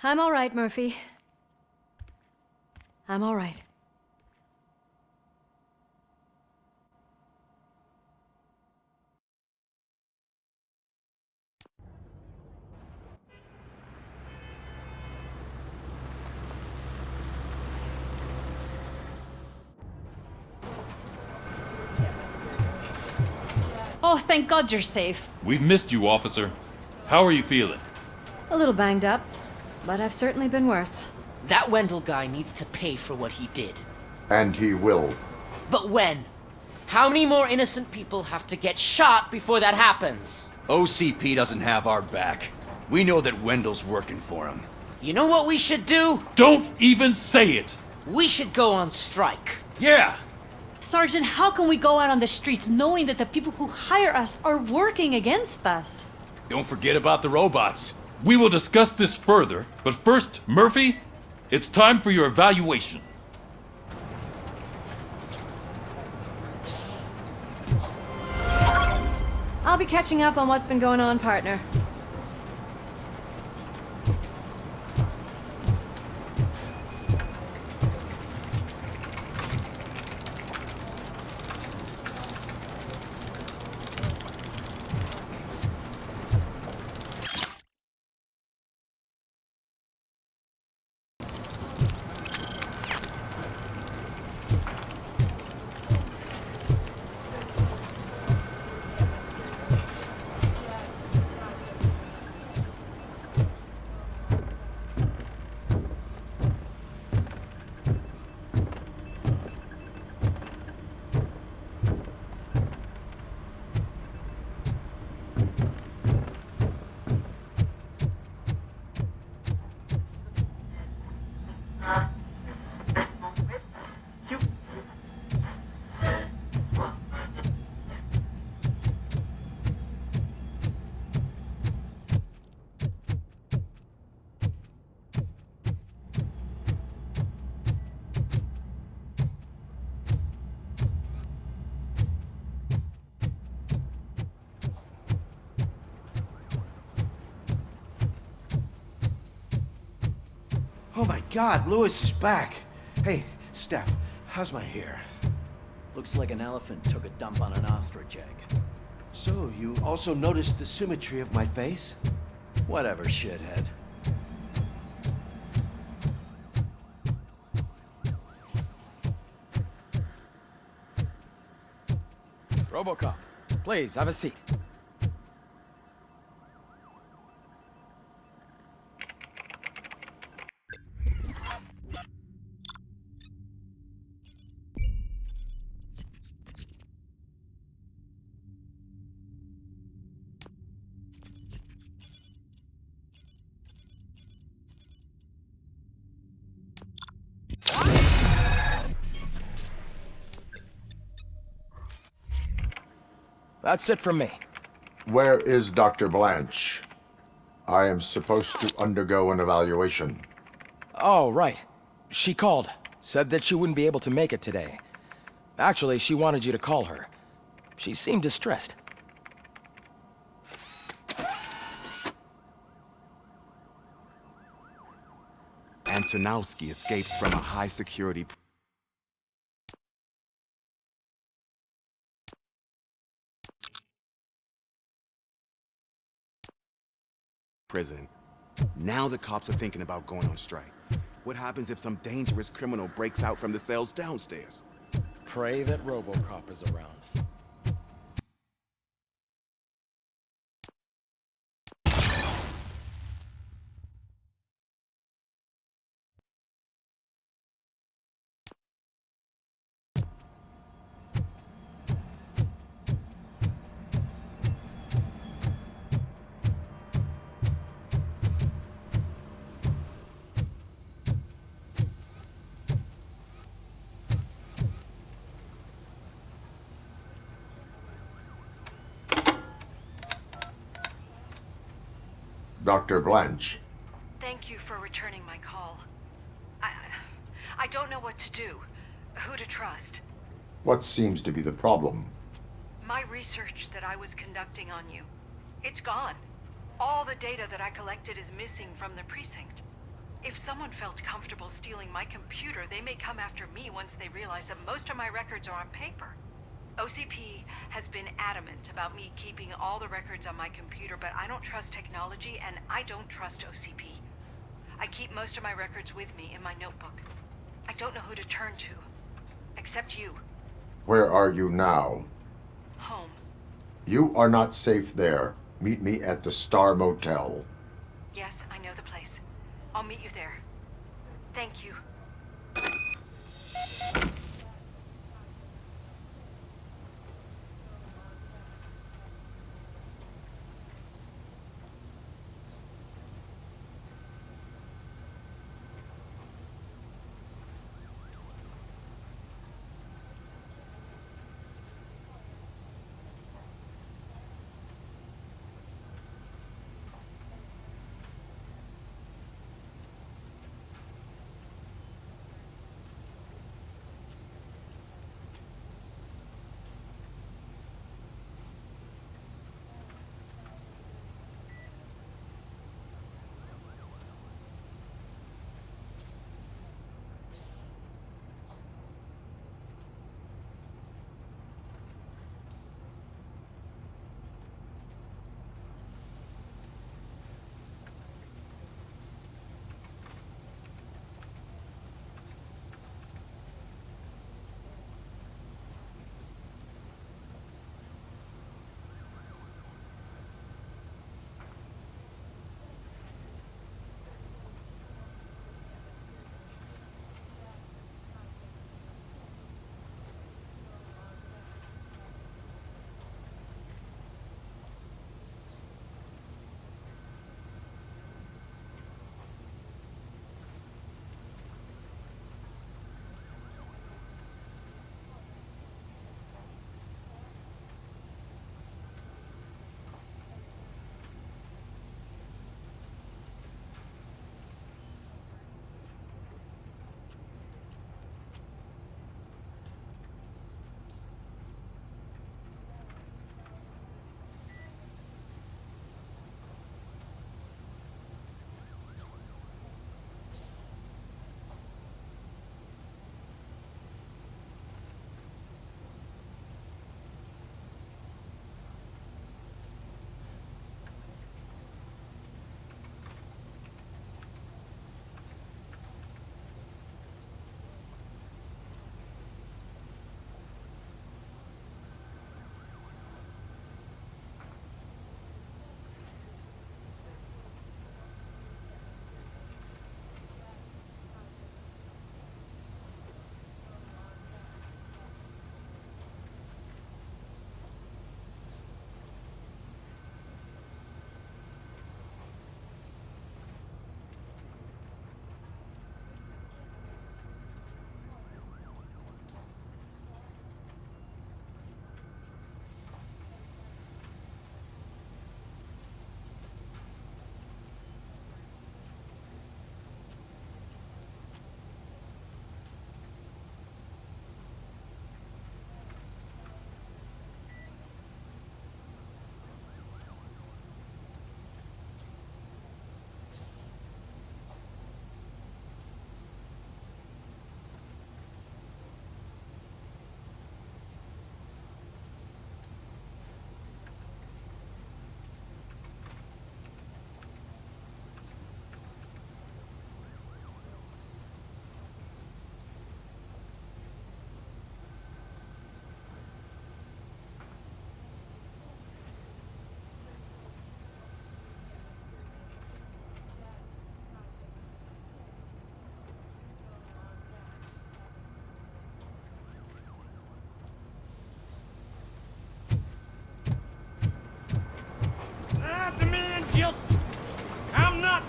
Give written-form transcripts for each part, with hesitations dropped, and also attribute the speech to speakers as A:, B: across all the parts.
A: I'm all right, Murphy. I'm all right.
B: Oh, thank God you're safe.
C: We've missed you, officer. How are you feeling?
A: A little banged up, but I've certainly been worse.
D: That Wendell guy needs to pay for what he did.
E: And he will.
D: But when? How many more innocent people have to get shot before that happens?
F: OCP doesn't have our back. We know that Wendell's working for him.
D: You know what we should do?
C: Don't even say it!
D: We should go on strike.
F: Yeah!
B: Sergeant, how can we go out on the streets knowing that the people who hire us are working against us?
F: Don't forget about the robots.
C: We will discuss this further, but first, Murphy, it's time for your evaluation.
A: I'll be catching up on what's been going on, partner.
G: Oh my God, Lewis is back. Hey, Steph, how's my hair?
H: Looks like an elephant took a dump on an ostrich egg.
G: So, you also noticed the symmetry of my face?
H: Whatever, shithead. RoboCop, please, have a seat. That's it from me.
E: Where is Dr. Blanche? I am supposed to undergo an evaluation.
H: Oh, right. She called. Said that she wouldn't be able to make it today. Actually, she wanted you to call her. She seemed distressed.
I: Antonowski escapes from a high-security prison. Now the cops are thinking about going on strike. What happens if some dangerous criminal breaks out from the cells downstairs?
H: Pray that RoboCop is around.
E: Dr. Blanche.
J: Thank you for returning my call. I don't know what to do, who to trust.
E: What seems to be the problem?
J: My research that I was conducting on you, it's gone. All the data that I collected is missing from the precinct. If someone felt comfortable stealing my computer, they may come after me once they realize that most of my records are on paper. OCP has been adamant about me keeping all the records on my computer, but I don't trust technology and I don't trust OCP. I keep most of my records with me in my notebook. I don't know who to turn to, except you.
E: Where are you now?
J: Home.
E: You are not safe there. Meet me at the Star Motel.
J: Yes, I know the place. I'll meet you there. Thank you.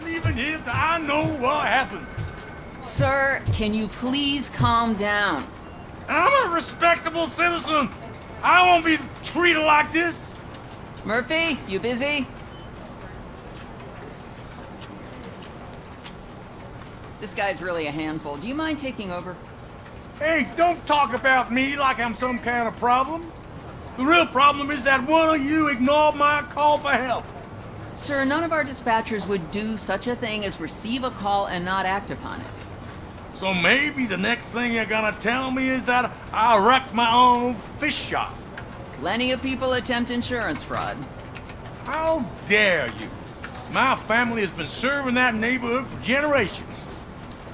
C: leaving here till I know what happened.
K: Sir, can you please calm down?
C: I'm a respectable citizen. I won't be treated like this.
K: Murphy, you busy? This guy's really a handful. Do you mind taking over?
C: Hey, don't talk about me like I'm some kind of problem. The real problem is that one of you ignored my call for help.
K: Sir, none of our dispatchers would do such a thing as receive a call and not act upon it.
C: So maybe the next thing you're gonna tell me is that I wrecked my own fish shop.
K: Plenty of people attempt insurance fraud.
C: How dare you? My family has been serving that neighborhood for generations.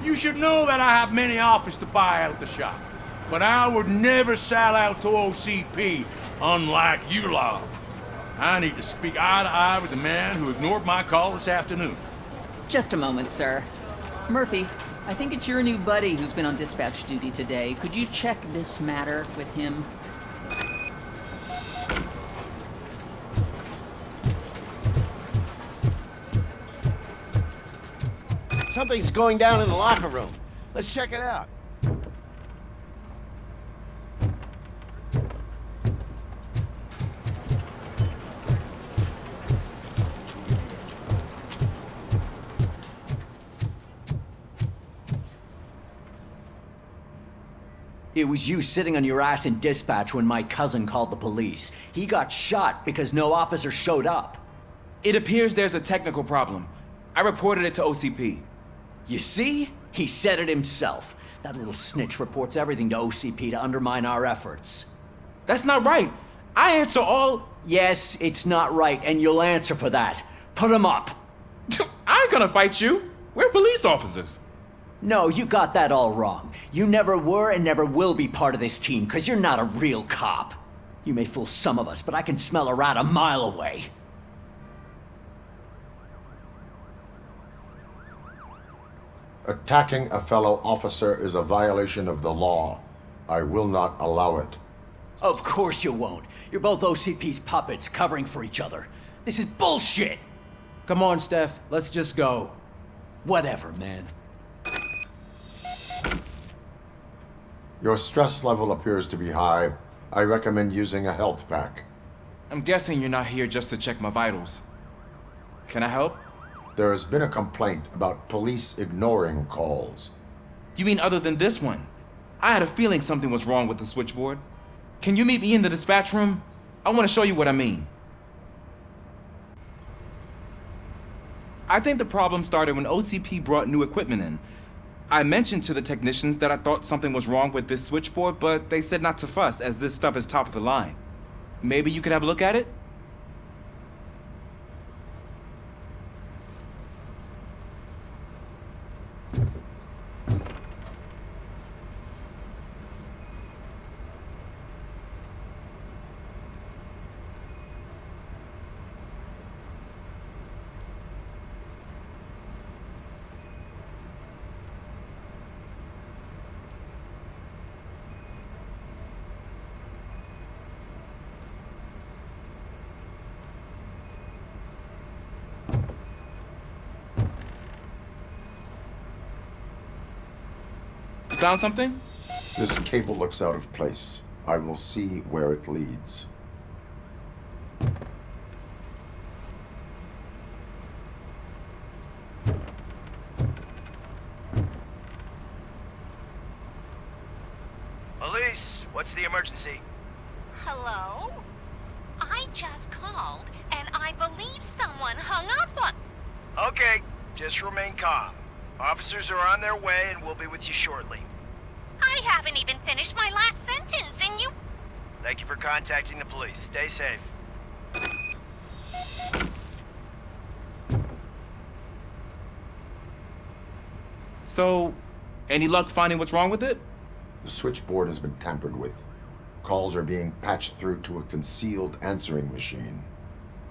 C: You should know that I have many offers to buy out the shop, but I would never sell out to OCP, unlike you lot. I need to speak eye to eye with the man who ignored my call this afternoon.
K: Just a moment, sir. Murphy, I think it's your new buddy who's been on dispatch duty today. Could you check this matter with him?
G: Something's going down in the locker room. Let's check it out.
L: It was you sitting on your ass in dispatch when my cousin called the police. He got shot because no officer showed up.
F: It appears there's a technical problem. I reported it to OCP.
L: You see? He said it himself. That little snitch reports everything to OCP to undermine our efforts.
F: That's not right. I answer all...
L: Yes, it's not right, and you'll answer for that. Put him up.
F: I ain't gonna fight you. We're police officers.
L: No, you got that all wrong. You never were and never will be part of this team, because you're not a real cop. You may fool some of us, but I can smell a rat a mile away.
E: Attacking a fellow officer is a violation of the law. I will not allow it.
L: Of course you won't. You're both OCP's puppets covering for each other. This is bullshit!
M: Come on, Steph. Let's just go.
L: Whatever, man.
E: Your stress level appears to be high. I recommend using a health pack.
F: I'm guessing you're not here just to check my vitals. Can I help?
E: There has been a complaint about police ignoring calls.
F: You mean other than this one? I had a feeling something was wrong with the switchboard. Can you meet me in the dispatch room? I want to show you what I mean. I think the problem started when OCP brought new equipment in. I mentioned to the technicians that I thought something was wrong with this switchboard, but they said not to fuss, as this stuff is top of the line. Maybe you could have a look at it? Found something?
E: This cable looks out of place. I will see where it leads.
N: Police, what's the emergency?
O: Hello? I just called, and I believe someone hung up on...
N: Okay, just remain calm. Officers are on their way and we'll be with you shortly.
O: I haven't even finished my last sentence, and you...
N: Thank you for contacting the police. Stay safe.
F: So, any luck finding what's wrong with it?
E: The switchboard has been tampered with. Calls are being patched through to a concealed answering machine.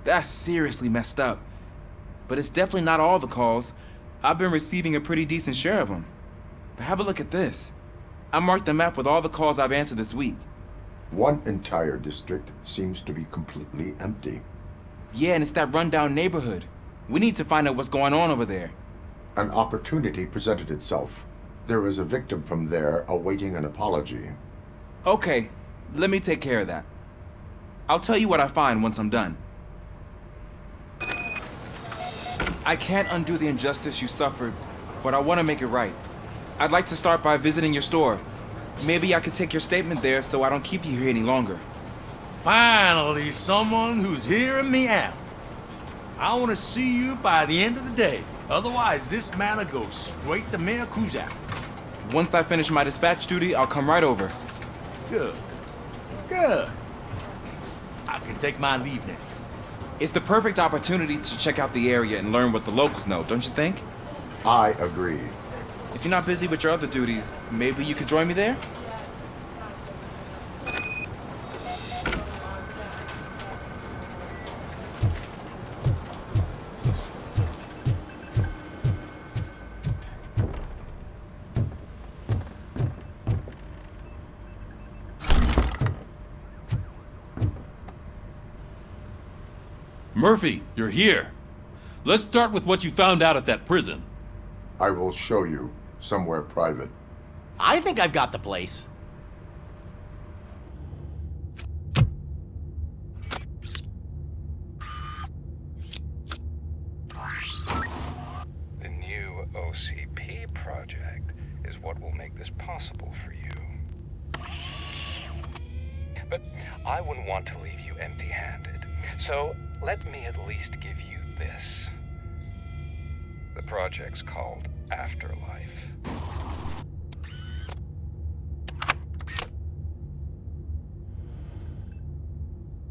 F: That's seriously messed up. But it's definitely not all the calls. I've been receiving a pretty decent share of them. But have a look at this. I marked the map with all the calls I've answered this week.
E: One entire district seems to be completely empty.
F: Yeah, and it's that rundown neighborhood. We need to find out what's going on over there.
E: An opportunity presented itself. There is a victim from there awaiting an apology.
F: Okay, let me take care of that. I'll tell you what I find once I'm done. I can't undo the injustice you suffered, but I want to make it right. I'd like to start by visiting your store. Maybe I could take your statement there so I don't keep you here any longer.
C: Finally, someone who's hearing me out. I want to see you by the end of the day. Otherwise, this matter goes straight to Mayor Kuzak.
F: Once I finish my dispatch duty, I'll come right over.
C: Good. Good. I can take my leave now.
F: It's the perfect opportunity to check out the area and learn what the locals know, don't you think?
E: I agree.
F: If you're not busy with your other duties, maybe you could join me there?
P: Murphy, you're here. Let's start with what you found out at that prison.
E: I will show you somewhere private.
D: I think I've got the place.
Q: The new OCP project is what will make this possible for you. But I wouldn't want to leave you empty-handed. So let me at least give you this. The project's called Afterlife.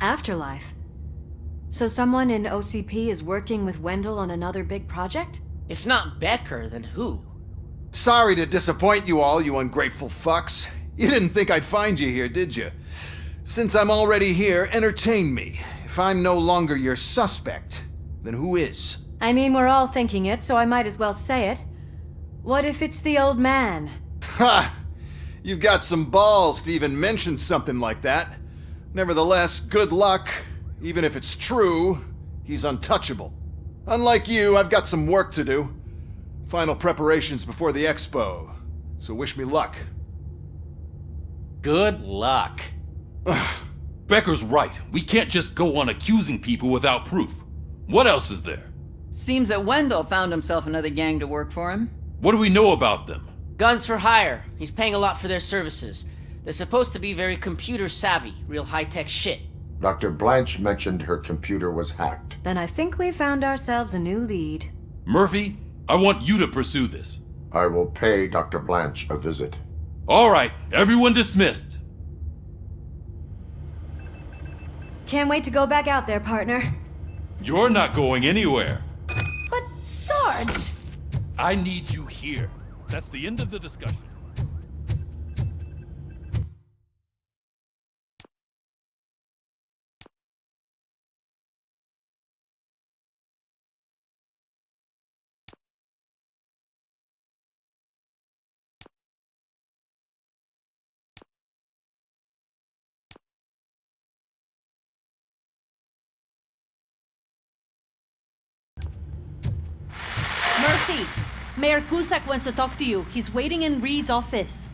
A: Afterlife? So someone in OCP is working with Wendell on another big project?
D: If not Becker, then who?
G: Sorry to disappoint you all, you ungrateful fucks. You didn't think I'd find you here, did you? Since I'm already here, entertain me. If I'm no longer your suspect, then who is?
A: I mean, we're all thinking it, so I might as well say it. What if it's the old man?
G: Ha! You've got some balls to even mention something like that. Nevertheless, good luck. Even if it's true, he's untouchable. Unlike you, I've got some work to do. Final preparations before the expo. So wish me luck.
D: Good luck.
P: Becker's right. We can't just go on accusing people without proof. What else is there?
K: Seems that Wendell found himself another gang to work for him.
P: What do we know about them?
D: Guns for hire. He's paying a lot for their services. They're supposed to be very computer savvy, real high-tech shit.
E: Dr. Blanche mentioned her computer was hacked.
A: Then I think we found ourselves a new lead.
P: Murphy, I want you to pursue this.
E: I will pay Dr. Blanche a visit.
P: All right, everyone dismissed.
A: Can't wait to go back out there, partner.
P: You're not going anywhere.
A: But, Sarge!
P: I need you here. That's the end of the discussion.
B: Murphy, Mayor Cusack wants to talk to you. He's waiting in Reed's office.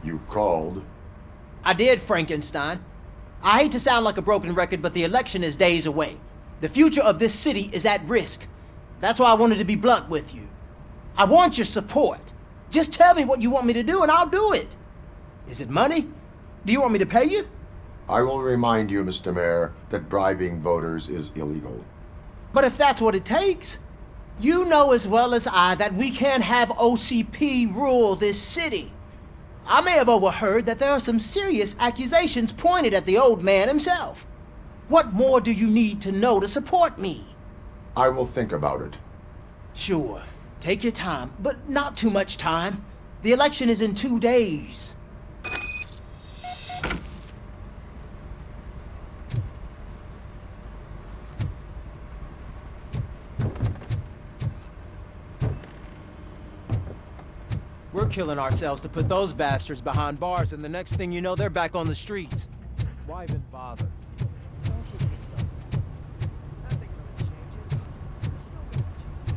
E: You called?
M: I did, Frankenstein. I hate to sound like a broken record, but the election is days away. The future of this city is at risk. That's why I wanted to be blunt with you. I want your support. Just tell me what you want me to do and I'll do it. Is it money? Do you want me to pay you?
E: I will remind you, Mr. Mayor, that bribing voters is illegal.
M: But if that's what it takes, you know as well as I that we can't have OCP rule this city. I may have overheard that there are some serious accusations pointed at the old man himself. What more do you need to know to support me?
E: I will think about it.
M: Sure. Take your time, but not too much time. The election is in 2 days. We're killing ourselves to put those bastards behind bars, and the next thing you know, they're back on the streets. Why even bother? Don't give yourself. Nothing really changes. There's still the cheese.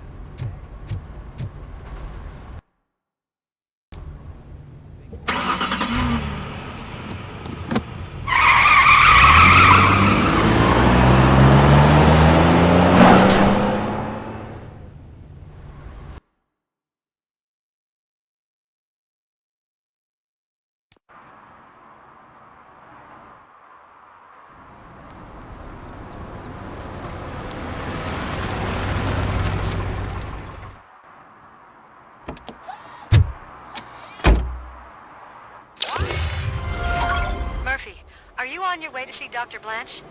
J: Are you on your way to see Dr. Blanche?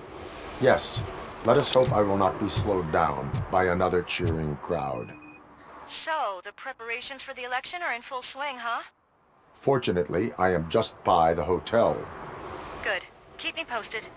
E: Yes. Let us hope I will not be slowed down by another cheering crowd.
J: So, the preparations for the election are in full swing, huh?
E: Fortunately, I am just by the hotel.
J: Good. Keep me posted.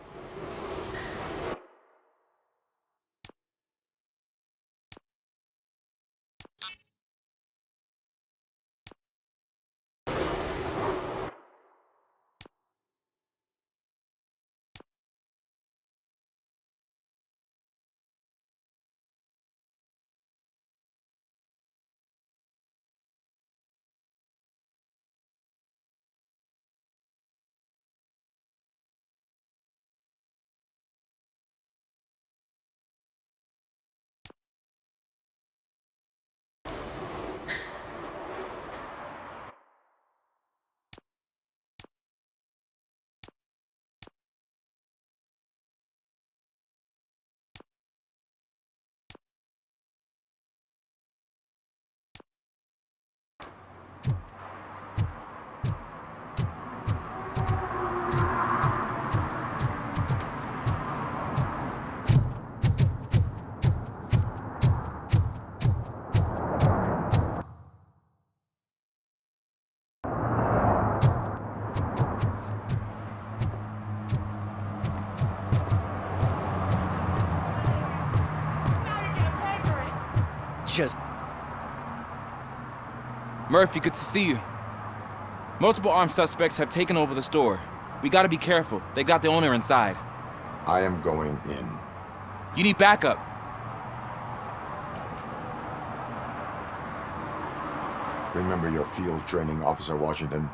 F: Murphy, good to see you. Multiple armed suspects have taken over the store. We gotta be careful. They got the owner inside.
E: I am going in.
F: You need backup.
E: Remember your field training, Officer Washington.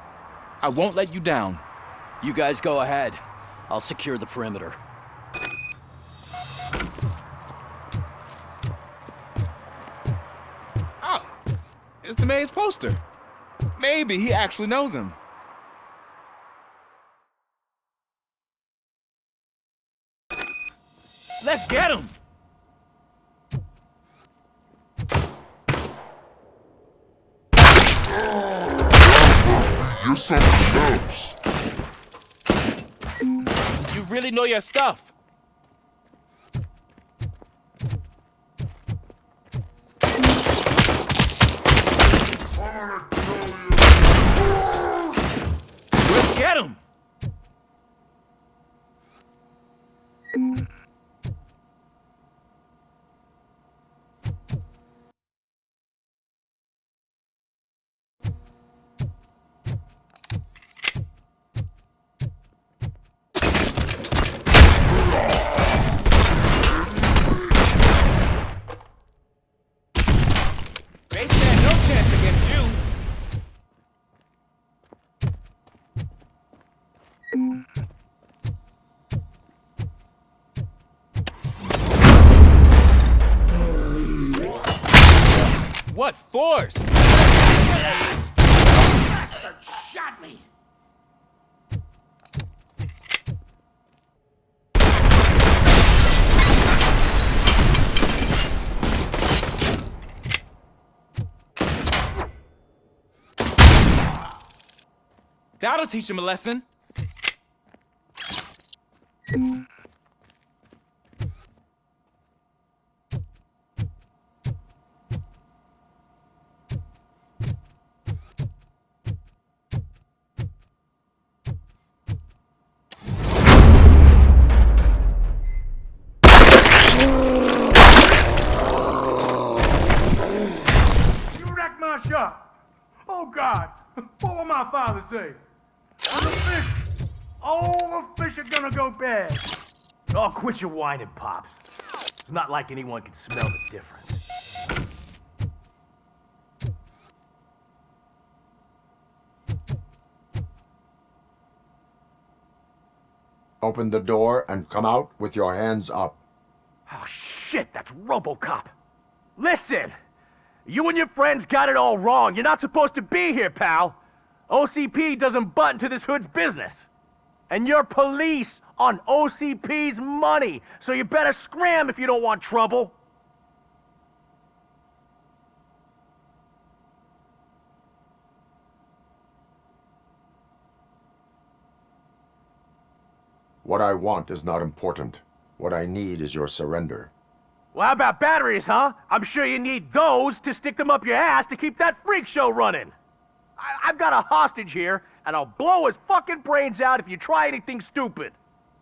F: I won't let you down.
L: You guys go ahead. I'll secure the perimeter.
F: Oh, it's the mayor's poster. Maybe he actually knows him. Let's get him!
R: You're something else.
F: You really know your stuff. Let's get him! They stand no chance against you. What force?
C: Bastard shot me!
F: That'll teach him a lesson.
C: You wrecked my shop! Oh God! What will my father say? The fish! Oh, the fish are gonna go bad!
S: Oh, quit your whining, Pops. It's not like anyone can smell the difference.
E: Open the door and come out with your hands up.
S: Oh, shit, that's RoboCop. Listen! You and your friends got it all wrong. You're not supposed to be here, pal. OCP doesn't butt into this hood's business. And you're police on OCP's money, so you better scram if you don't want trouble.
E: What I want is not important. What I need is your surrender.
S: Well, how about batteries, huh? I'm sure you need those to stick them up your ass to keep that freak show running. I've got a hostage here, and I'll blow his fucking brains out if you try anything stupid.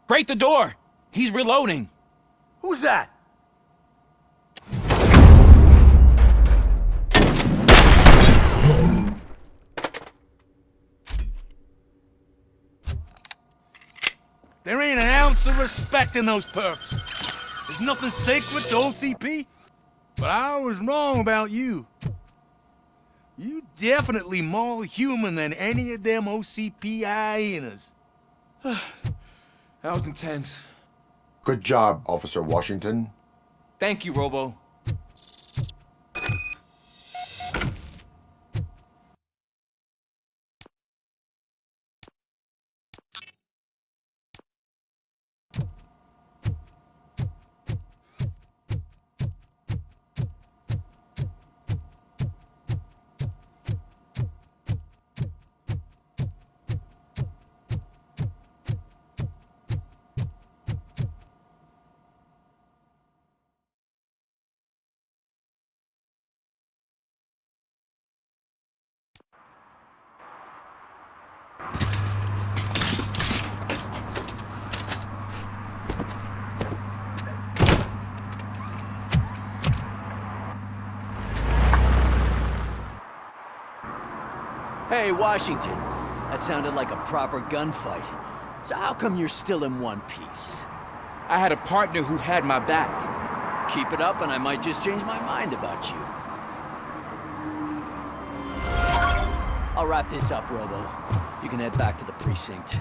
F: Break the door! He's reloading.
S: Who's that?
C: There ain't an ounce of respect in those perks. There's nothing sacred to OCP. But I was wrong about you. You definitely more human than any of them OCP hyenas.
F: That was intense.
E: Good job, Officer Washington.
F: Thank you, Robo.
L: Hey, Washington. That sounded like a proper gunfight. So how come you're still in one piece?
F: I had a partner who had my back.
L: Keep it up and I might just change my mind about you. I'll wrap this up, Robo. You can head back to the precinct.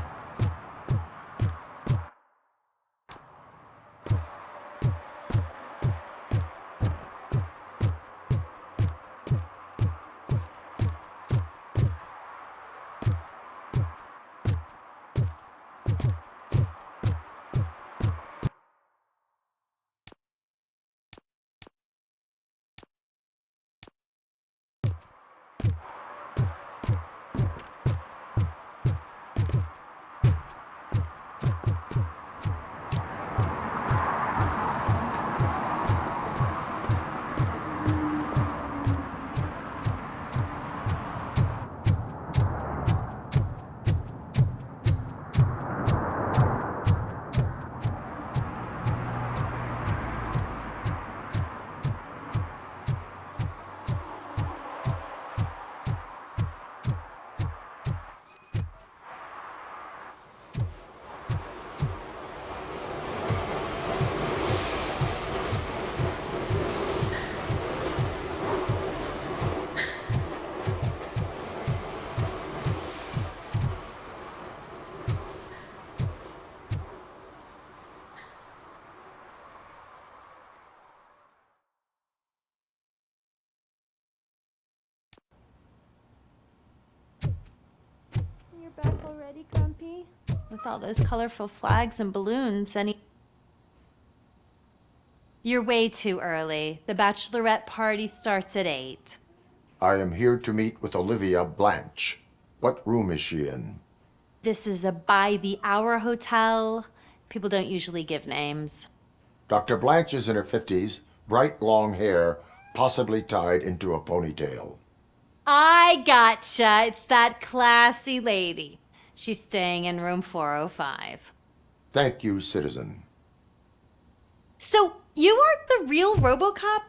B: Back already, Grumpy? With all those colorful flags and balloons, You're way too early. The bachelorette party starts at 8.
E: I am here to meet with Olivia Blanche. What room is she in?
B: This is a by-the-hour hotel. People don't usually give names.
E: Dr. Blanche is in her 50s, bright long hair, possibly tied into a ponytail.
B: I gotcha. It's that classy lady. She's staying in room 405.
E: Thank you, citizen.
B: So, you are the real RoboCop?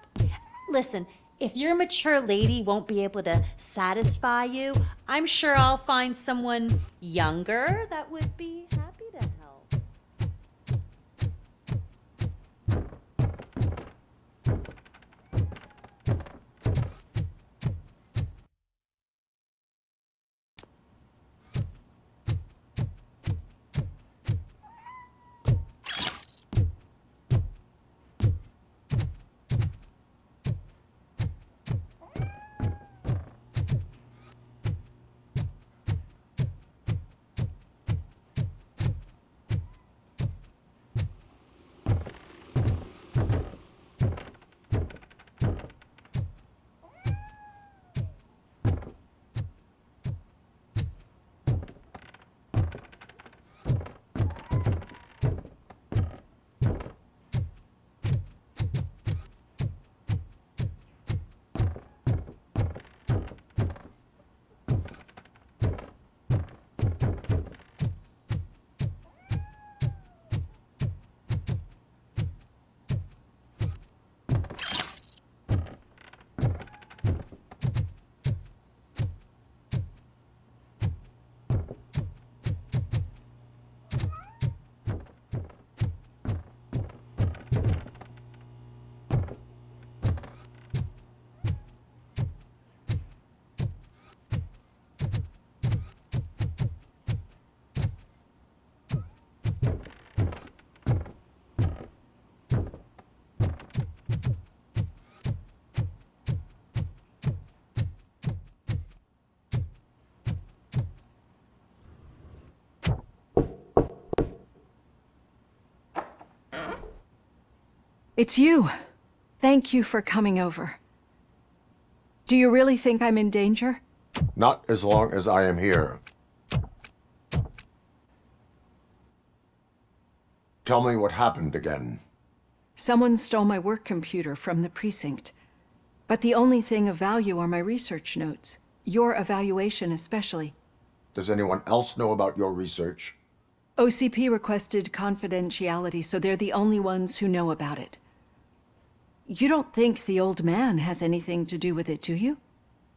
B: Listen, if your mature lady won't be able to satisfy you, I'm sure I'll find someone younger that would be happy to help.
A: It's you. Thank you for coming over. Do you really think I'm in danger?
E: Not as long as I am here. Tell me what happened again.
A: Someone stole my work computer from the precinct. But the only thing of value are my research notes. Your evaluation especially.
E: Does anyone else know about your research?
A: OCP requested confidentiality, so they're the only ones who know about it. You don't think the old man has anything to do with it, do you?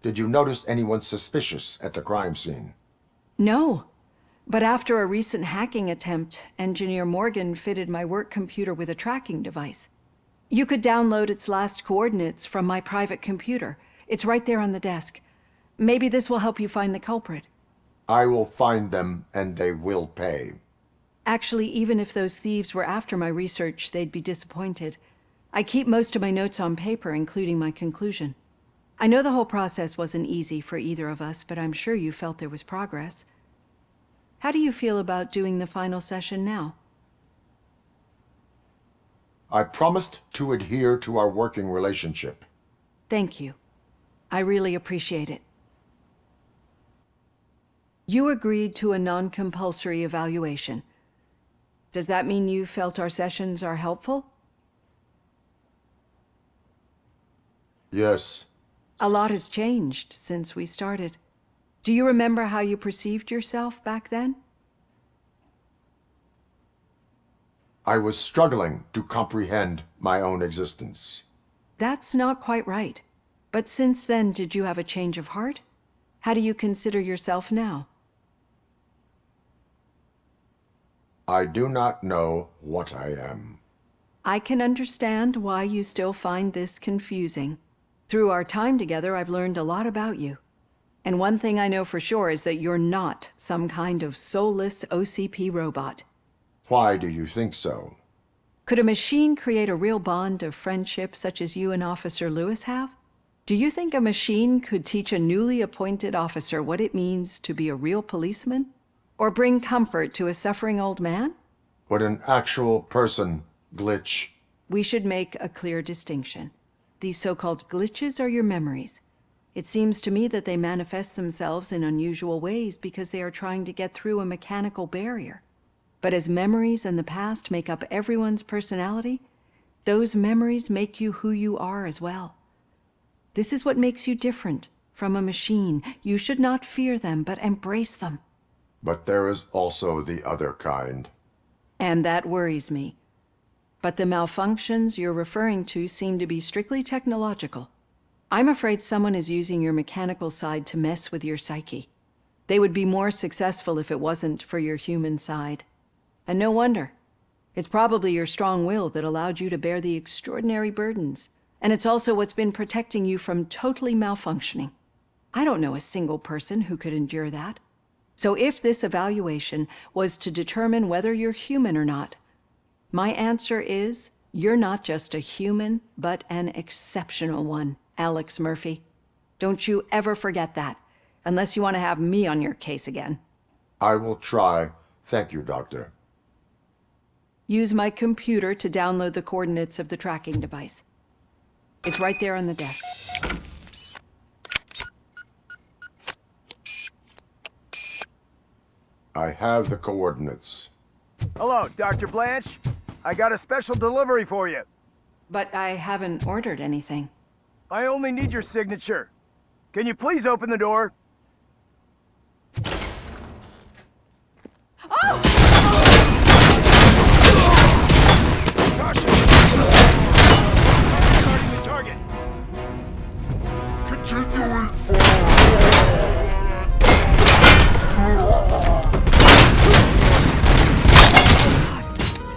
E: Did you notice anyone suspicious at the crime scene?
A: No. But after a recent hacking attempt, Engineer Morgan fitted my work computer with a tracking device. You could download its last coordinates from my private computer. It's right there on the desk. Maybe this will help you find the culprit.
E: I will find them, and they will pay.
A: Actually, even if those thieves were after my research, they'd be disappointed. I keep most of my notes on paper, including my conclusion. I know the whole process wasn't easy for either of us, but I'm sure you felt there was progress. How do you feel about doing the final session now?
E: I promised to adhere to our working relationship.
A: Thank you. I really appreciate it. You agreed to a non-compulsory evaluation. Does that mean you felt our sessions are helpful?
E: Yes.
A: A lot has changed since we started. Do you remember how you perceived yourself back then?
E: I was struggling to comprehend my own existence.
A: That's not quite right. But since then, did you have a change of heart? How do you consider yourself now?
E: I do not know what I am.
A: I can understand why you still find this confusing. Through our time together, I've learned a lot about you. And one thing I know for sure is that you're not some kind of soulless OCP robot.
E: Why do you think so?
A: Could a machine create a real bond of friendship such as you and Officer Lewis have? Do you think a machine could teach a newly appointed officer what it means to be a real policeman? Or bring comfort to a suffering old man?
E: Would an actual person glitch?
A: We should make a clear distinction. These so-called glitches are your memories. It seems to me that they manifest themselves in unusual ways because they are trying to get through a mechanical barrier. But as memories and the past make up everyone's personality, those memories make you who you are as well. This is what makes you different from a machine. You should not fear them, but embrace them.
E: But there is also the other kind.
A: And that worries me. But the malfunctions you're referring to seem to be strictly technological. I'm afraid someone is using your mechanical side to mess with your psyche. They would be more successful if it wasn't for your human side. And no wonder. It's probably your strong will that allowed you to bear the extraordinary burdens. And it's also what's been protecting you from totally malfunctioning. I don't know a single person who could endure that. So if this evaluation was to determine whether you're human or not, my answer is, you're not just a human, but an exceptional one, Alex Murphy. Don't you ever forget that, unless you want to have me on your case again.
E: I will try. Thank you, Doctor.
A: Use my computer to download the coordinates of the tracking device. It's right there on the desk.
E: I have the coordinates.
N: Hello, Dr. Blanche. I got a special delivery for you.
A: But I haven't ordered anything.
N: I only need your signature. Can you please open the door?
A: Oh!
N: Caution! Starting the target.
C: Continuing forward.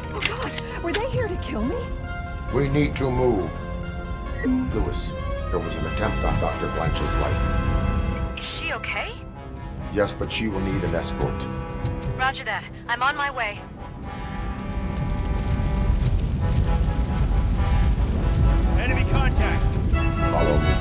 A: Oh God! Were they here to kill me?
E: We need to move. Lewis, there was an attempt on Dr. Blanche's life.
J: Is she okay?
E: Yes, but she will need an escort.
J: Roger that. I'm on my way.
N: Enemy contact.
E: Follow me.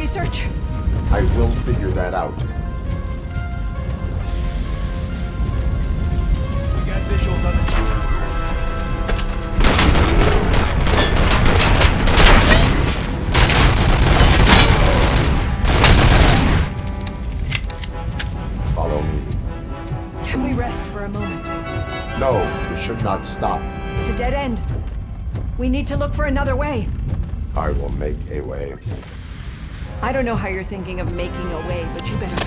A: research?
E: I will figure that out.
N: We got visuals on the
E: Follow me.
A: Can we rest for a moment?
E: No, we should not stop.
A: It's a dead end. We need to look for another way.
E: I will make a way.
A: I don't know how you're thinking of making a way, but you better.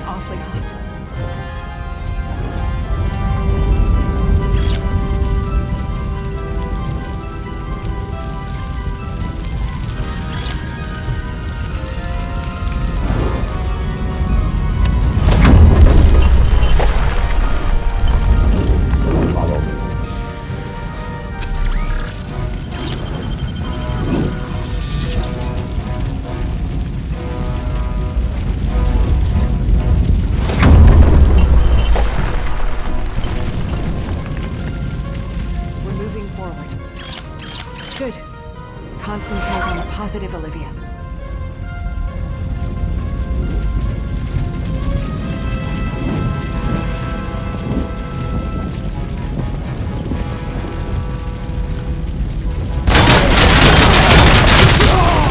A: Awfully hot. Good. Concentrate on the positive, Olivia.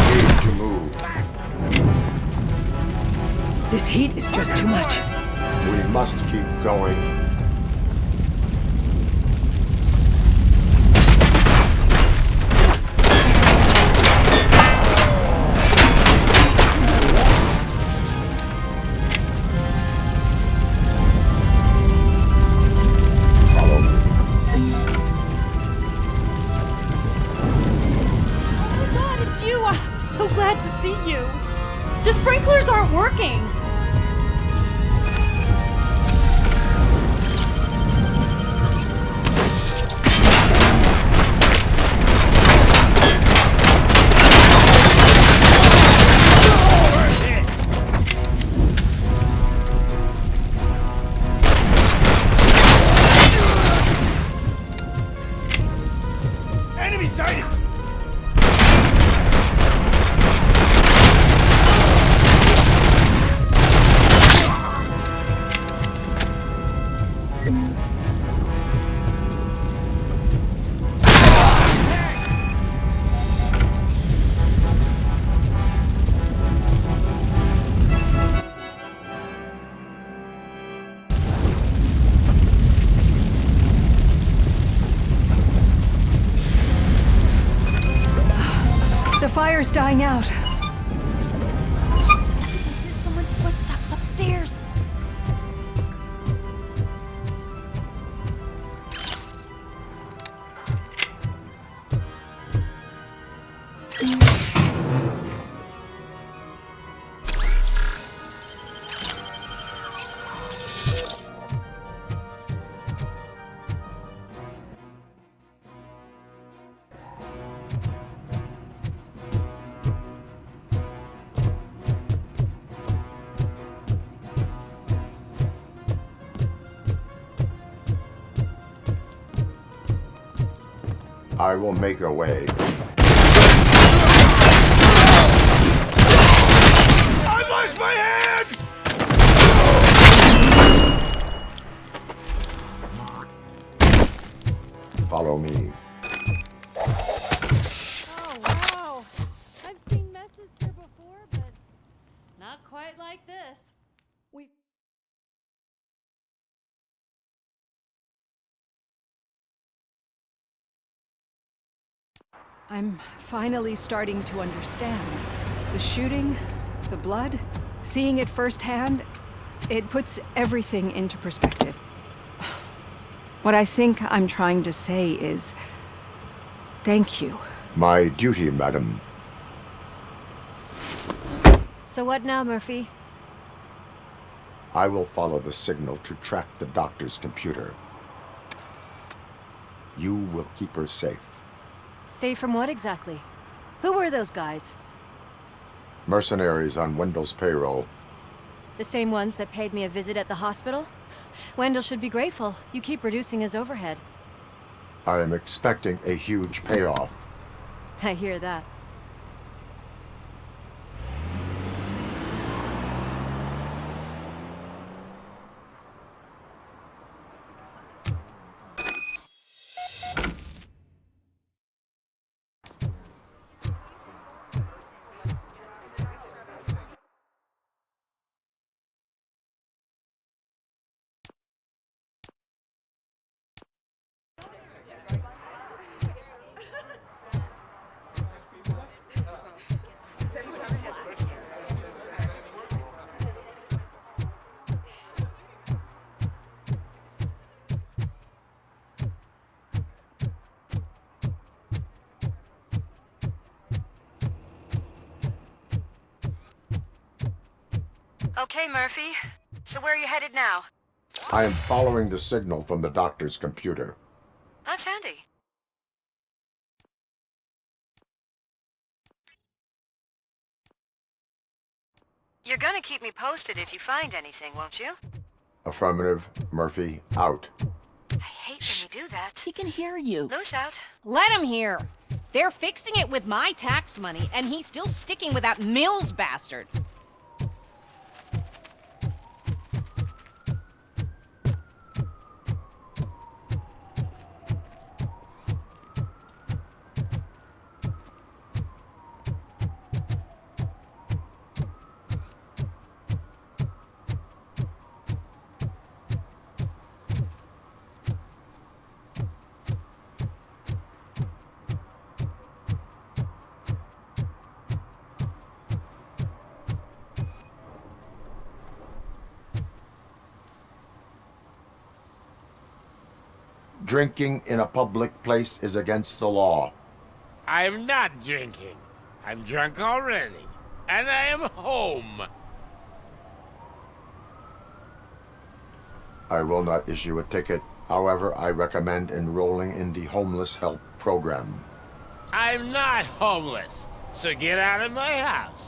E: Need to move.
A: This heat is just too much.
E: We must keep going.
B: Glad to see you. The sprinklers aren't working.
N: enemy sighted!
A: The fire's dying out.
B: I can hear someone's footsteps upstairs.
E: I will make a way.
N: I lost my hand!
E: Follow me.
B: Oh, wow. I've seen messes here before, but not quite like this.
A: I'm finally starting to understand. The shooting, the blood, seeing it firsthand, it puts everything into perspective. What I think I'm trying to say is, thank you.
E: My duty, madam.
B: So what now, Murphy?
E: I will follow the signal to track the doctor's computer. You will keep her safe.
B: Safe from what exactly? Who were those guys?
E: Mercenaries on Wendell's payroll.
B: The same ones that paid me a visit at the hospital? Wendell should be grateful. You keep reducing his overhead.
E: I am expecting a huge payoff.
B: I hear that.
J: Okay, Murphy. So where are you headed now?
E: I am following the signal from the doctor's computer.
J: That's handy. You're gonna keep me posted if you find anything, won't you?
E: Affirmative. Murphy, out.
J: I hate when you do that.
K: He can hear you.
J: Loose out.
O: Let him hear. They're fixing it with my tax money, and he's still sticking with that Mills bastard.
E: Drinking in a public place is against the law.
R: I'm not drinking. I'm drunk already. And I am home.
E: I will not issue a ticket. However, I recommend enrolling in the homeless help program.
R: I'm not homeless, so get out of my house.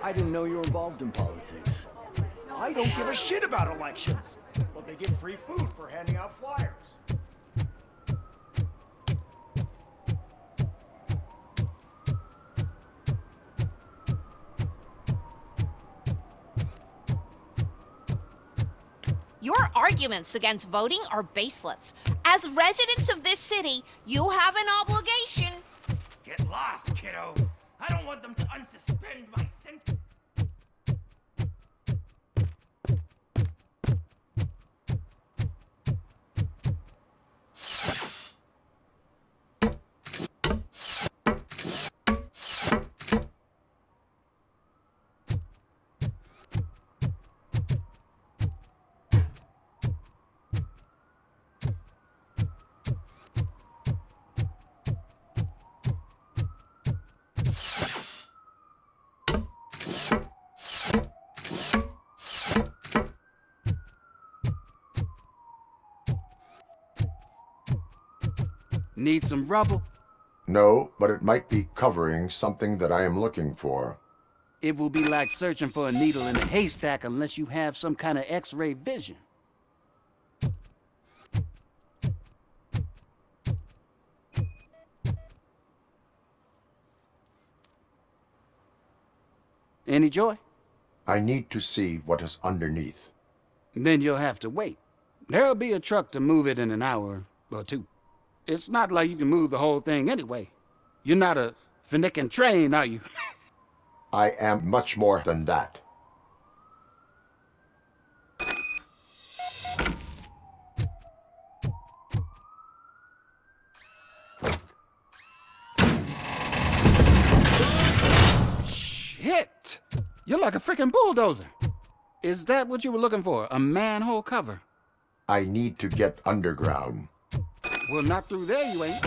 L: I didn't know you were involved in politics.
T: I don't give a shit about elections, but they get free food for handing out flyers.
O: Your arguments against voting are baseless. As residents of this city, you have an obligation.
T: Get lost, kiddo. I don't want them to unsuspend my sentence.
I: Need some rubble?
E: No, but it might be covering something that I am looking for.
I: It will be like searching for a needle in a haystack unless you have some kind of X-ray vision. Any joy?
E: I need to see what is underneath.
I: Then you'll have to wait. There'll be a truck to move it in an hour or two. It's not like you can move the whole thing anyway. You're not a finicking train, are you?
E: I am much more than that.
I: Shit! You're like a freaking bulldozer. Is that what you were looking for? A manhole cover?
E: I need to get underground.
I: Well, not through there, you ain't.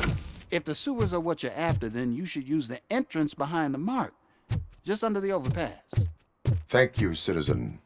I: If the sewers are what you're after, then you should use the entrance behind the mark, just under the overpass.
E: Thank you, citizen.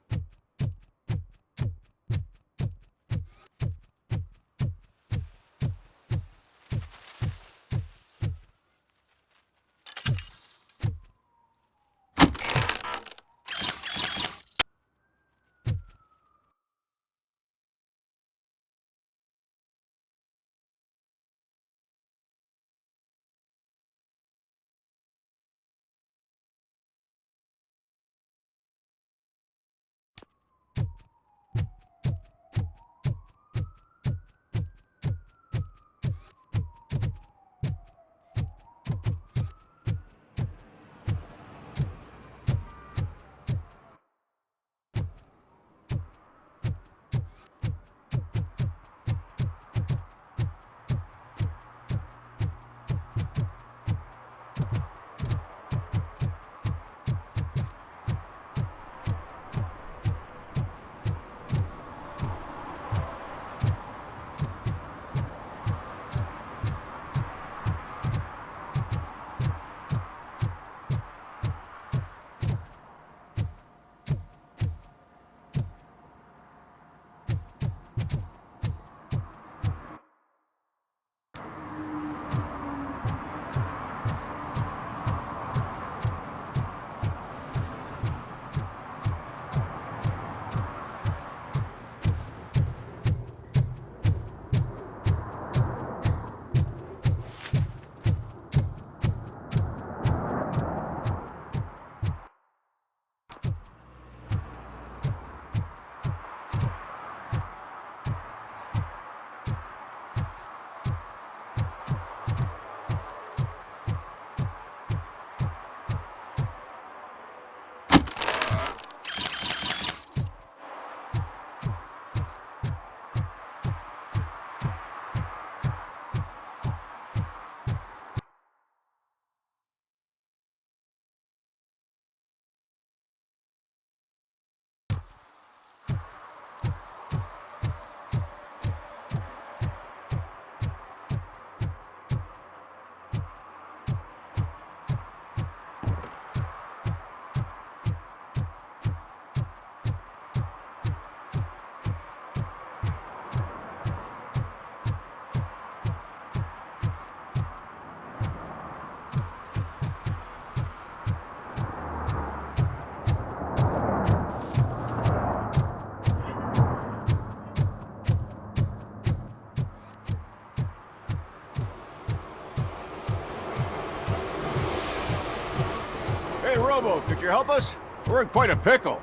U: Hey, Robo, could you help us? We're in quite a pickle.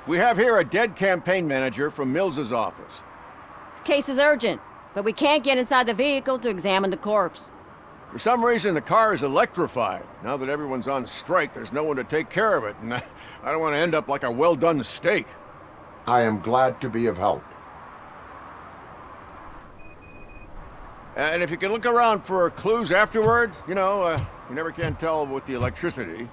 U: We have here a dead campaign manager from Mills's office.
V: This case is urgent, but we can't get inside the vehicle to examine the corpse.
U: For some reason, the car is electrified. Now that everyone's on strike, there's no one to take care of it, and I don't want to end up like a well-done steak.
E: I am glad to be of help.
U: And if you could look around for clues afterwards, you know, you never can tell with the electricity.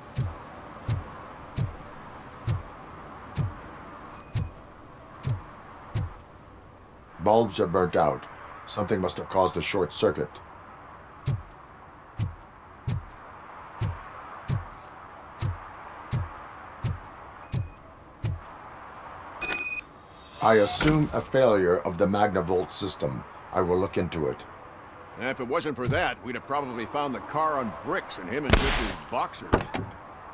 E: Bulbs are burnt out. Something must have caused a short circuit. I assume a failure of the Magnavolt system. I will look into it.
U: And if it wasn't for that, we'd have probably found the car on bricks and him in just his boxers.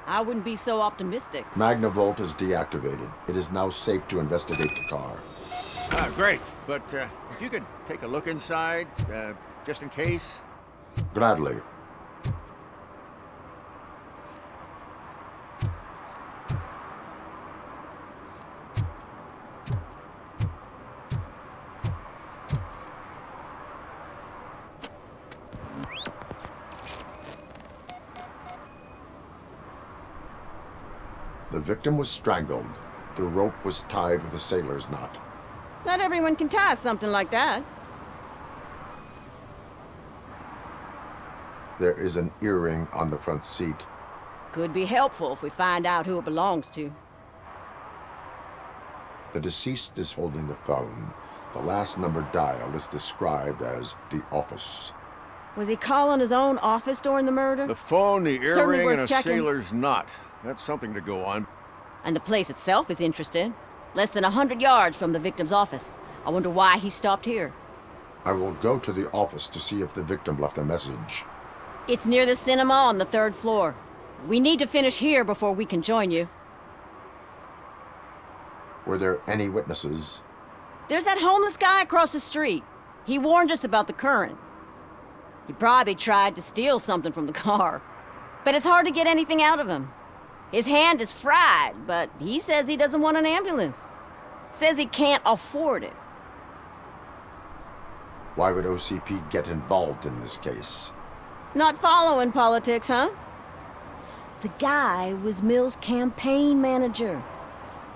V: I wouldn't be so optimistic.
E: Magnavolt is deactivated. It is now safe to investigate the car.
U: Ah, great. But if you could take a look inside, just in case.
E: Gladly. The victim was strangled. The rope was tied with a sailor's knot.
V: Not everyone can tie something like that.
E: There is an earring on the front seat.
V: Could be helpful if we find out who it belongs to.
E: The deceased is holding the phone. The last number dialed is described as the office.
V: Was he calling his own office during the murder?
U: The phone, the
V: Certainly
U: earring,
V: worth
U: and a
V: checking.
U: sailor's knot. That's something to go on.
V: And the place itself is interesting. Less than 100 yards from the victim's office. I wonder why he stopped here.
E: I will go to the office to see if the victim left a message.
V: It's near the cinema on the 3rd floor. We need to finish here before we can join you.
E: Were there any witnesses?
V: There's that homeless guy across the street. He warned us about the current. He probably tried to steal something from the car. But it's hard to get anything out of him. His hand is fried, but he says he doesn't want an ambulance. Says he can't afford it.
E: Why would OCP get involved in this case?
V: Not following politics, huh? The guy was Mills' campaign manager.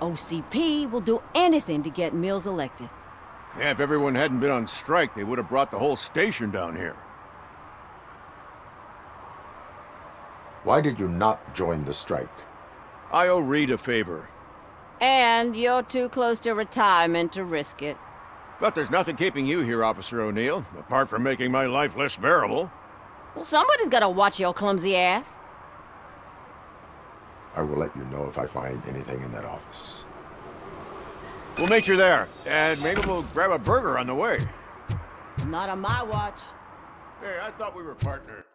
V: OCP will do anything to get Mills elected.
U: Yeah, if everyone hadn't been on strike, they would have brought the whole station down here.
E: Why did you not join the strike?
U: I owe Reed a favor.
V: And you're too close to retirement to risk it.
U: But there's nothing keeping you here, Officer O'Neill, apart from making my life less bearable.
V: Well, somebody's gotta watch your clumsy ass.
E: I will let you know if I find anything in that office.
U: We'll meet you there, and maybe we'll grab a burger on the way.
V: Not on my watch.
U: Hey, I thought we were partners.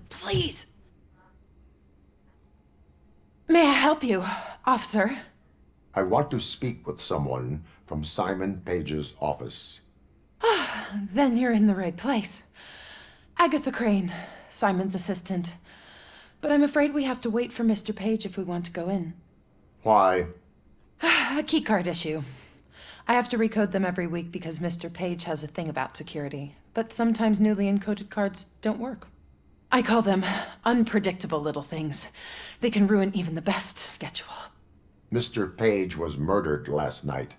H: Please. May I help you, officer?
E: I want to speak with someone from Simon Paige's office.
H: Then you're in the right place. Agatha Crane, Simon's assistant. But I'm afraid we have to wait for Mr. Page if we want to go in.
E: Why?
H: A keycard issue. I have to recode them every week because Mr. Page has a thing about security. But sometimes newly encoded cards don't work. I call them unpredictable little things. They can ruin even the best schedule.
E: Mr. Page was murdered last night.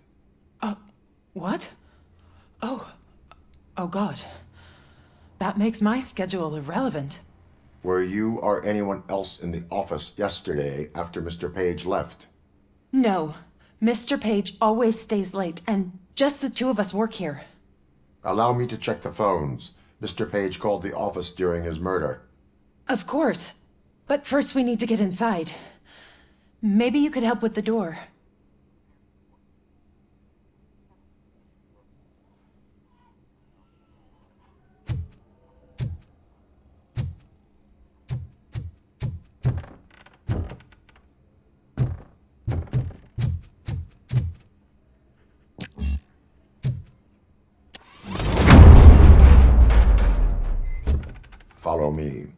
H: What? Oh God. That makes my schedule irrelevant.
E: Were you or anyone else in the office yesterday after Mr. Page left?
H: No. Mr. Page always stays late, and just the two of us work here.
E: Allow me to check the phones. Mr. Page called the office during his murder.
H: Of course. But first we need to get inside. Maybe you could help with the door.
E: Follow me.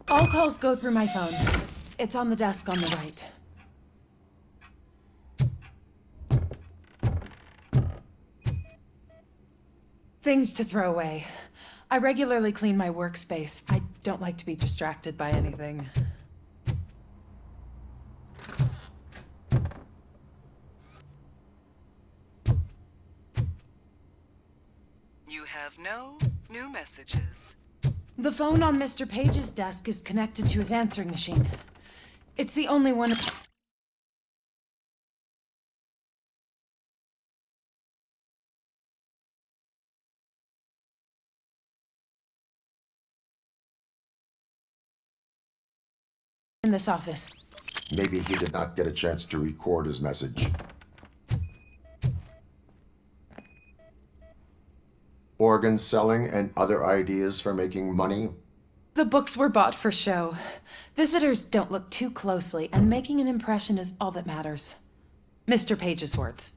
H: All calls go through my phone. It's on the desk on the right. Things to throw away. I regularly clean my workspace. I don't like to be distracted by anything.
J: You have no new messages.
H: The phone on Mr. Page's desk is connected to his answering machine. It's the only one. In this office.
E: Maybe he did not get a chance to record his message. Organ selling and other ideas for making money?
H: The books were bought for show. Visitors don't look too closely, and making an impression is all that matters. Mr. Page's words.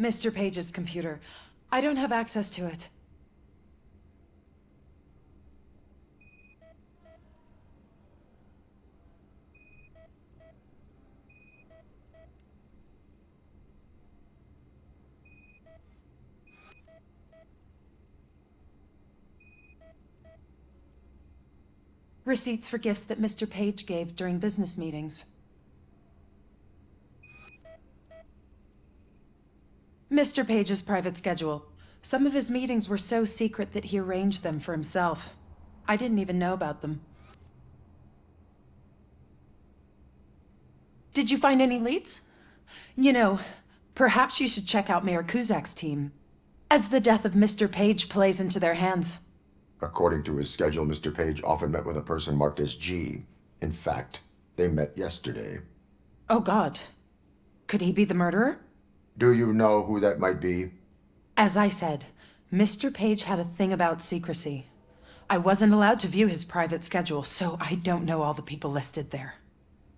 H: Mr. Page's computer. I don't have access to it. Receipts for gifts that Mr. Page gave during business meetings. Mr. Page's private schedule. Some of his meetings were so secret that he arranged them for himself. I didn't even know about them. Did you find any leads? You know, perhaps you should check out Mayor Kuzak's team, as the death of Mr. Page plays into their hands.
E: According to his schedule, Mr. Page often met with a person marked as G. In fact, they met yesterday.
H: Oh God. Could he be the murderer?
E: Do you know who that might be?
H: As I said, Mr. Page had a thing about secrecy. I wasn't allowed to view his private schedule, so I don't know all the people listed there.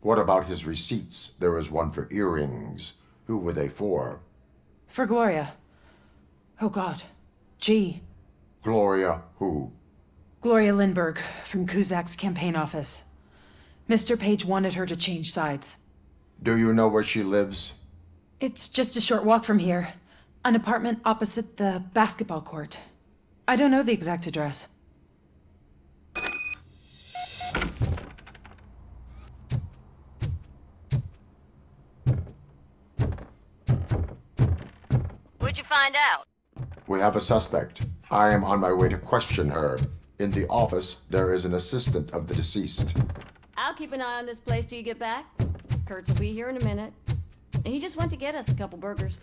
E: What about his receipts? There was one for earrings. Who were they for?
H: For Gloria. Oh God. G.
E: Gloria who?
H: Gloria Lindbergh, from Kuzak's campaign office. Mr. Page wanted her to change sides.
E: Do you know where she lives?
H: It's just a short walk from here. An apartment opposite the basketball court. I don't know the exact address.
V: What'd you find out?
E: We have a suspect. I am on my way to question her. In the office, there is an assistant of the deceased.
V: I'll keep an eye on this place till you get back. Kurtz will be here in a minute. He just went to get us a couple burgers.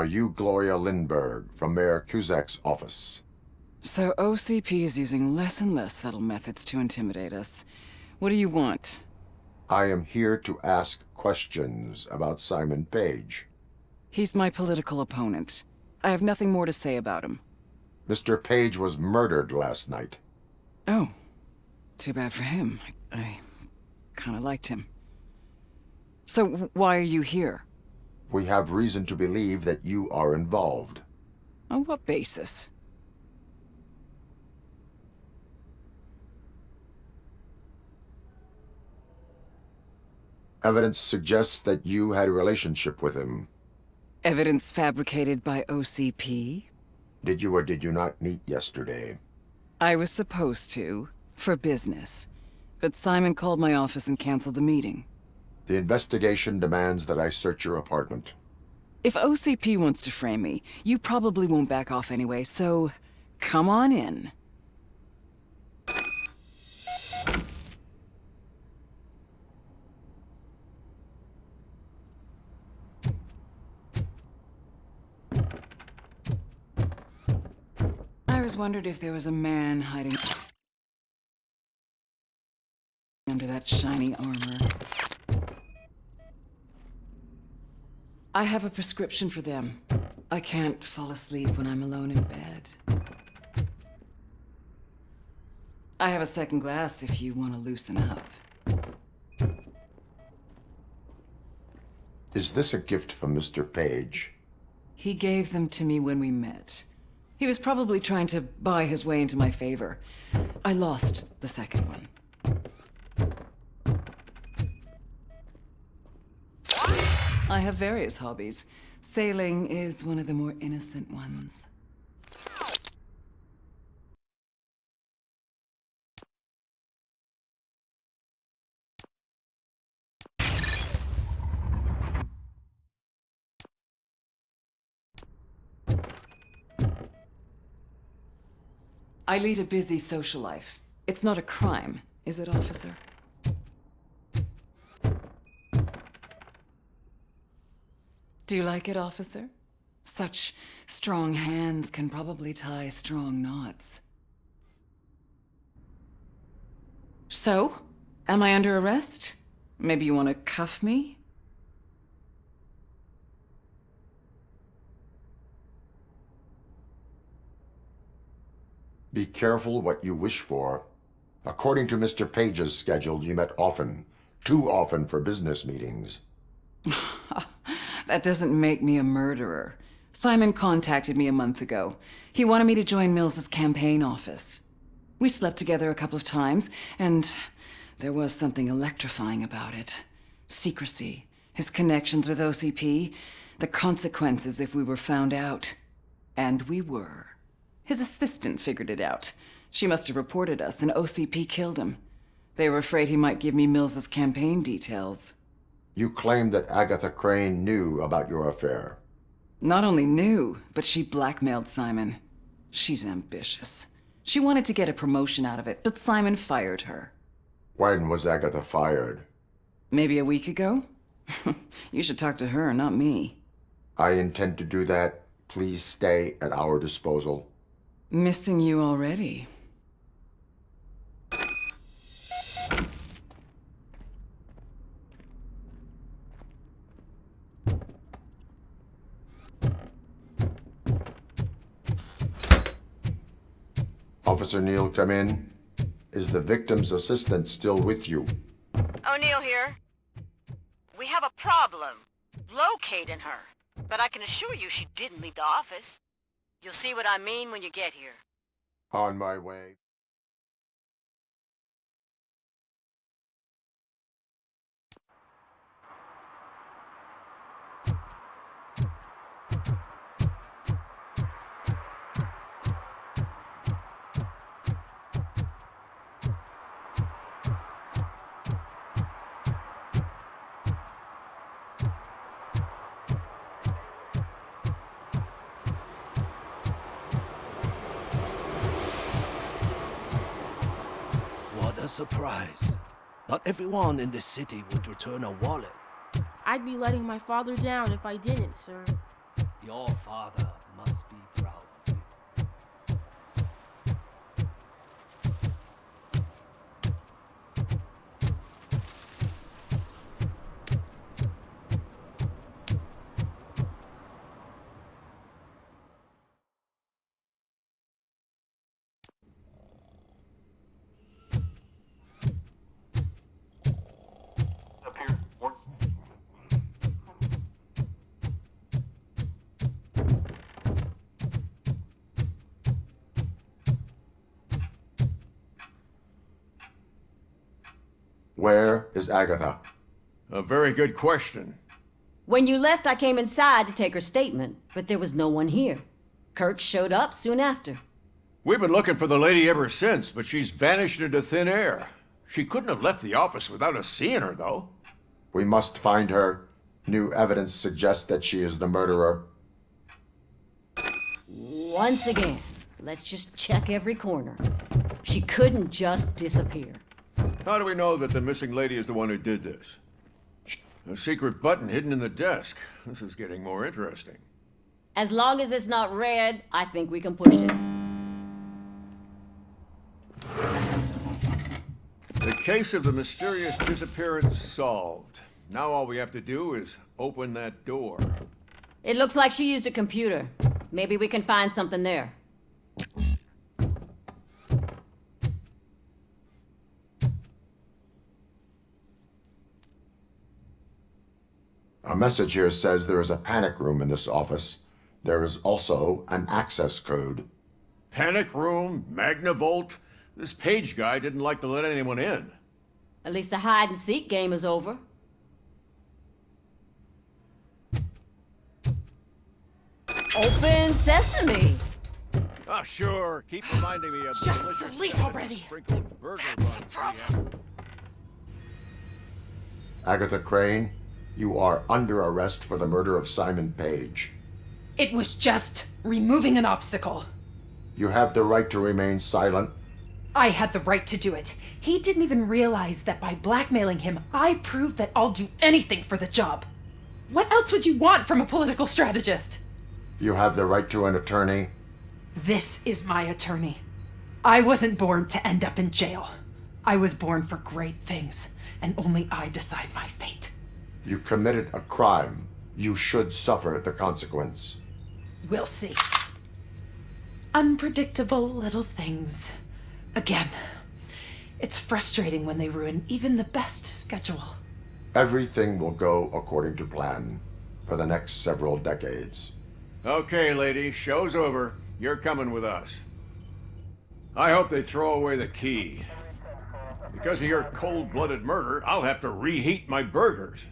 E: Are you Gloria Lindbergh from Mayor Cusack's office?
G: So OCP is using less and less subtle methods to intimidate us. What do you want?
E: I am here to ask questions about Simon Page.
G: He's my political opponent. I have nothing more to say about him.
E: Mr. Page was murdered last night.
G: Oh. Too bad for him. I kinda liked him. So why are you here?
E: We have reason to believe that you are involved.
G: On what basis?
E: Evidence suggests that you had a relationship with him.
G: Evidence fabricated by OCP?
E: Did you or did you not meet yesterday?
G: I was supposed to, for business. But Simon called my office and canceled the meeting.
E: The investigation demands that I search your apartment.
G: If OCP wants to frame me, you probably won't back off anyway, so come on in. I always wondered if there was a man hiding under that shiny armor. I have a prescription for them. I can't fall asleep when I'm alone in bed. I have a second glass if you want to loosen up.
E: Is this a gift from Mr. Page?
G: He gave them to me when we met. He was probably trying to buy his way into my favor. I lost the second one. I have various hobbies. Sailing is one of the more innocent ones. I lead a busy social life. It's not a crime, is it, officer? Do you like it, officer? Such strong hands can probably tie strong knots. So, am I under arrest? Maybe you want to cuff me?
E: Be careful what you wish for. According to Mr. Page's schedule, you met often. Too often for business meetings.
G: That doesn't make me a murderer. Simon contacted me a month ago. He wanted me to join Mills's campaign office. We slept together a couple of times, and there was something electrifying about it. Secrecy, his connections with OCP, the consequences if we were found out. And we were. His assistant figured it out. She must have reported us, and OCP killed him. They were afraid he might give me Mills's campaign details.
E: You claimed that Agatha Crane knew about your affair.
G: Not only knew, but she blackmailed Simon. She's ambitious. She wanted to get a promotion out of it, but Simon fired her.
E: When was Agatha fired?
G: Maybe a week ago? You should talk to her, not me.
E: I intend to do that. Please stay at our disposal.
G: Missing you already.
E: Officer Neal, come in. Is the victim's assistant still with you?
J: O'Neill here. We have a problem locating her, but I can assure you she didn't leave the office. You'll see what I mean when you get here.
E: On my way.
Q: What a surprise. Not everyone in this city would return a wallet.
W: I'd be letting my father down if I didn't, sir.
Q: Your father must be proud of you.
E: Where is Agatha?
U: A very good question.
V: When you left, I came inside to take her statement, but there was no one here. Kirk showed up soon after.
U: We've been looking for the lady ever since, but she's vanished into thin air. She couldn't have left the office without us seeing her, though.
E: We must find her. New evidence suggests that she is the murderer.
V: Once again, let's just check every corner. She couldn't just disappear.
U: How do we know that the missing lady is the one who did this? A secret button hidden in the desk. This is getting more interesting.
V: As long as it's not red, I think we can push it.
U: The case of the mysterious disappearance solved. Now all we have to do is open that door.
V: It looks like she used a computer. Maybe we can find something there.
E: A message here says there is a panic room in this office. There is also an access code.
U: Panic room, Magnavolt. This Page guy didn't like to let anyone in.
V: At least the hide-and-seek game is over. Open sesame!
U: Ah, sure. Keep reminding me of the
H: Just
U: delicious
H: delete
U: cinnamon
H: already.
U: sprinkled burger buns we have.
E: Agatha Crane, you are under arrest for the murder of Simon Page.
H: It was just removing an obstacle.
E: You have the right to remain silent.
H: I had the right to do it. He didn't even realize that by blackmailing him, I proved that I'll do anything for the job. What else would you want from a political strategist?
E: You have the right to an attorney.
H: This is my attorney. I wasn't born to end up in jail. I was born for great things, and only I decide my fate.
E: You committed a crime. You should suffer the consequence.
H: We'll see. Unpredictable little things. Again, it's frustrating when they ruin even the best schedule.
E: Everything will go according to plan for the next several decades.
U: Okay, lady, show's over. You're coming with us. I hope they throw away the key. Because of your cold-blooded murder, I'll have to reheat my burgers.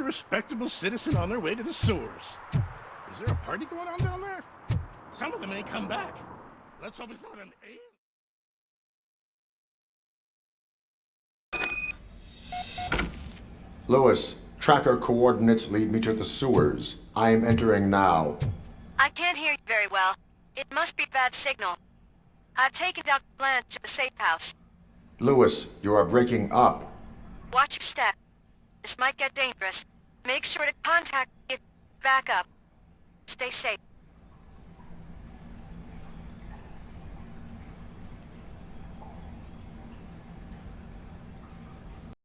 T: respectable citizen on their way to the sewers. Is there a party going on down there? Some of them ain't come back. Let's hope it's not an alien.
E: Lewis, tracker coordinates lead me to the sewers. I am entering now.
J: I can't hear you very well. It must be bad signal. I've taken Dr. Blanche to the safe house.
E: Lewis, you are breaking up.
J: Watch your step. This might get dangerous. Make sure to contact me if back up. Stay safe.